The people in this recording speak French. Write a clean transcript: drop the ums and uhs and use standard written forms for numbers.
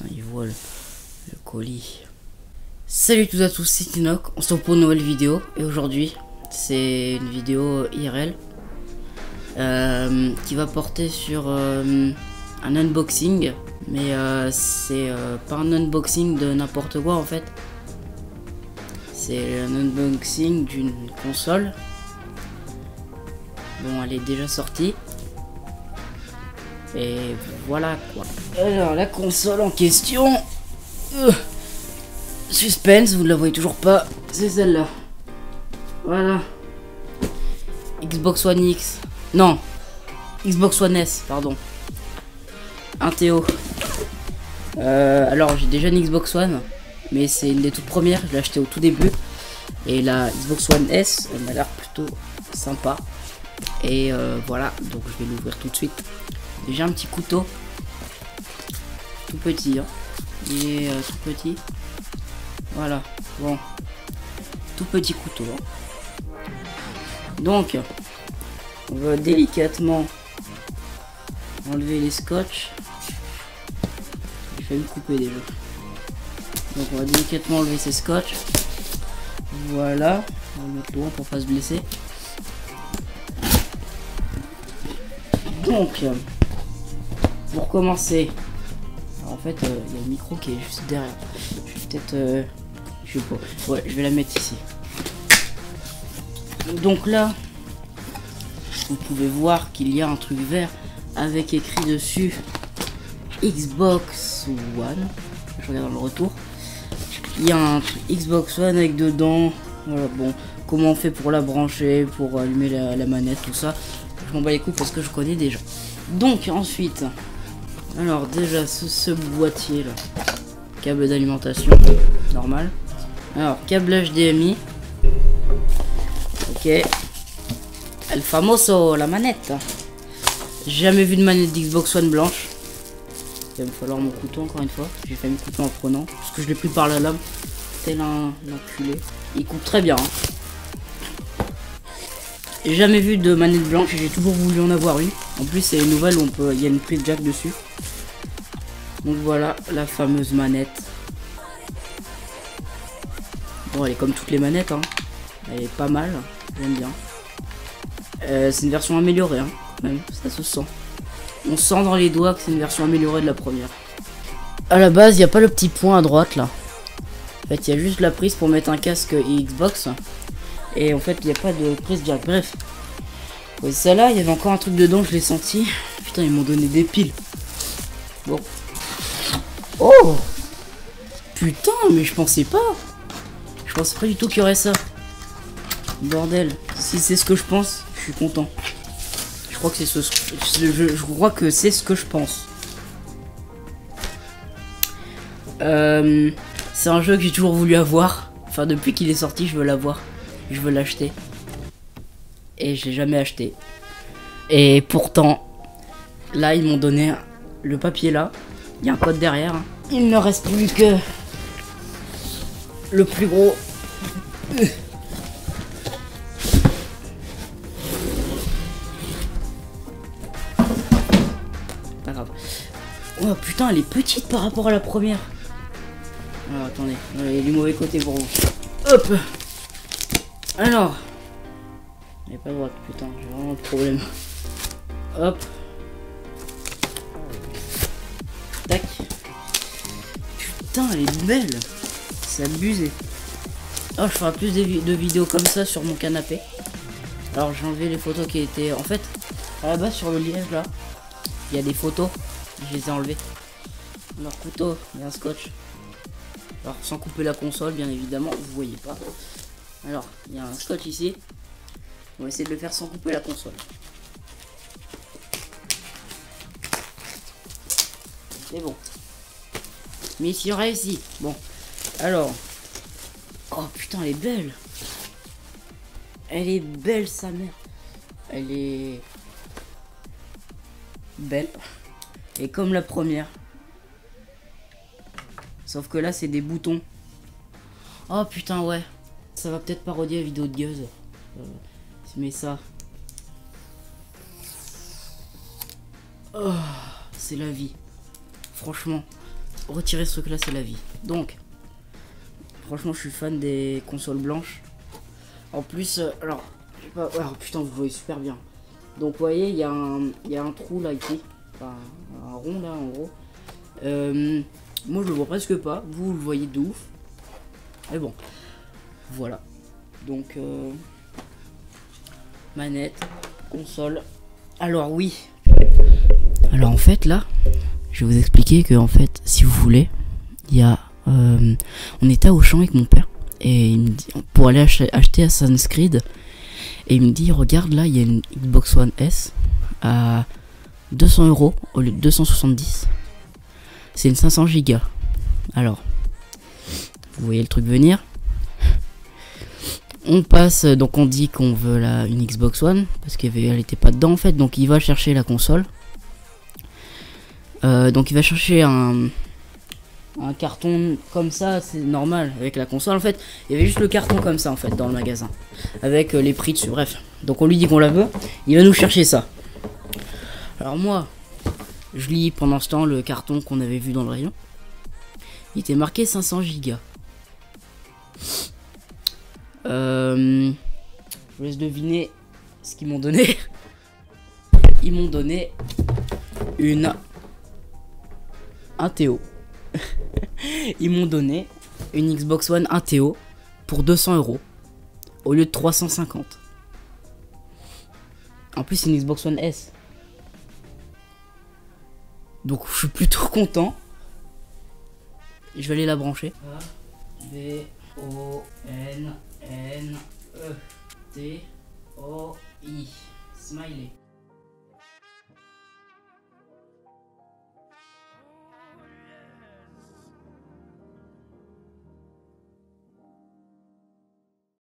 putain, il voit le colis. Salut à tous, c'est Tinoc, on se retrouve pour une nouvelle vidéo. Et aujourd'hui, c'est une vidéo IRL qui va porter sur un unboxing. Mais c'est pas un unboxing de n'importe quoi en fait. C'est un unboxing d'une console. Bon, elle est déjà sortie. Et voilà quoi. Alors la console en question, suspense, vous ne la voyez toujours pas, c'est celle-là. Voilà. Xbox One X. Non. Xbox One S, pardon. Un Théo. Alors j'ai déjà une Xbox One, mais c'est une des toutes premières, je l'ai acheté au tout début. Et la Xbox One S, elle m'a l'air plutôt sympa. Et voilà, donc je vais l'ouvrir tout de suite. Déjà un petit couteau. Tout petit, hein. Il est tout petit. Voilà, bon. Tout petit couteau. Hein. Donc, on va délicatement enlever les scotch. J'ai failli me couper déjà. Donc on va délicatement enlever ces scotch. Voilà. On va le mettre loin pour pas se blesser. Donc, pour commencer, alors en fait, il y a le micro qui est juste derrière. Je vais peut-être, je sais pas. Ouais, je vais la mettre ici. Donc là, vous pouvez voir qu'il y a un truc vert avec écrit dessus Xbox One. Je regarde dans le retour. Il y a un Xbox One avec dedans. Voilà, bon, comment on fait pour la brancher, pour allumer la manette, tout ça. Je m'en bats les couilles parce que je connais déjà. Donc ensuite, alors déjà ce boîtier là, câble d'alimentation, normal. Alors câble HDMI. Ok. El famoso, la manette. Jamais vu de manette d'Xbox One blanche. Il va me falloir mon couteau encore une fois. J'ai fait mon couteau en prenant, parce que je l'ai pris par la lame. Tel un enculé. Il coupe très bien. Hein. J'ai jamais vu de manette blanche et j'ai toujours voulu en avoir une. En plus c'est une nouvelle où on peut, il y a une prise jack dessus. Donc voilà la fameuse manette. Bon, elle est comme toutes les manettes, hein. Elle est pas mal, j'aime bien. C'est une version améliorée, hein, quand même, ça se sent. On sent dans les doigts que c'est une version améliorée de la première. À la base, il n'y a pas le petit point à droite là. En fait, il y a juste la prise pour mettre un casque Xbox. Et en fait, il n'y a pas de prise jack. Bref. Ouais, celle-là, il y avait encore un truc dedans, je l'ai senti. Putain, ils m'ont donné des piles. Bon. Oh! Putain, mais je pensais pas. Je pensais pas du tout qu'il y aurait ça. Bordel. Si c'est ce que je pense, je suis content. Je crois que c'est je crois que c'est ce que je pense. C'est un jeu que j'ai toujours voulu avoir. Enfin, depuis qu'il est sorti, je veux l'avoir. Je veux l'acheter. Et je l'ai jamais acheté. Et pourtant, là, ils m'ont donné le papier là. Il y a un code derrière. Hein. Il ne reste plus que le plus gros. Pas grave. Oh putain, elle est petite par rapport à la première. Alors attendez, il y a du mauvais côté pour vous. Hop. Alors. Elle est pas droite, putain, j'ai vraiment un problème. Hop. Tac. Putain, elle est belle. C'est abusé. Oh, je ferai plus de vidéos comme ça sur mon canapé. Alors j'ai enlevé les photos qui étaient... En fait, à la base sur le liège là, il y a des photos. Je les ai enlevées. Alors couteau, il y a un scotch. Alors sans couper la console, bien évidemment, vous voyez pas. Alors, il y a un scotch ici. On va essayer de le faire sans couper la console. C'est bon. Mission réussie. Bon. Alors. Oh putain, elle est belle. Elle est belle, sa mère. Elle est belle. Et comme la première. Sauf que là, c'est des boutons. Oh putain, ouais. Ça va peut-être parodier la vidéo de Gueuse. Mais ça. Oh, c'est la vie. Franchement. retirer ce truc là, c'est la vie. Donc franchement je suis fan des consoles blanches. En plus alors putain, vous voyez super bien. Donc vous voyez il y a un trou là ici, enfin un rond là en gros. Moi je le vois presque pas, vous le voyez de ouf. Mais bon, voilà. Donc manette, console. Alors oui. Alors en fait là, je vais vous expliquer que en fait, si vous voulez, il y a, on était à Auchan avec mon père et il me dit pour aller acheter Assassin's Creed et il me dit regarde là, il y a une Xbox One S à 200 € au lieu de 270. C'est une 500 Go. Alors, vous voyez le truc venir. On passe, donc on dit qu'on veut une Xbox One parce qu'elle était pas dedans en fait, donc il va chercher la console. Donc il va chercher un carton comme ça, c'est normal avec la console en fait. Il y avait juste le carton comme ça en fait dans le magasin avec les prix dessus, bref. Donc on lui dit qu'on la veut, il va nous chercher ça. Alors moi, je lis pendant ce temps le carton qu'on avait vu dans le rayon. Il était marqué 500 Go. Je vous laisse deviner ce qu'ils m'ont donné. Ils m'ont donné un TO. Ils m'ont donné une Xbox One 1 TO pour 200 € au lieu de 350. En plus c'est une Xbox One S. Donc je suis plutôt content. Je vais aller la brancher. B-O-N-N-E-T-O-I. Smiley.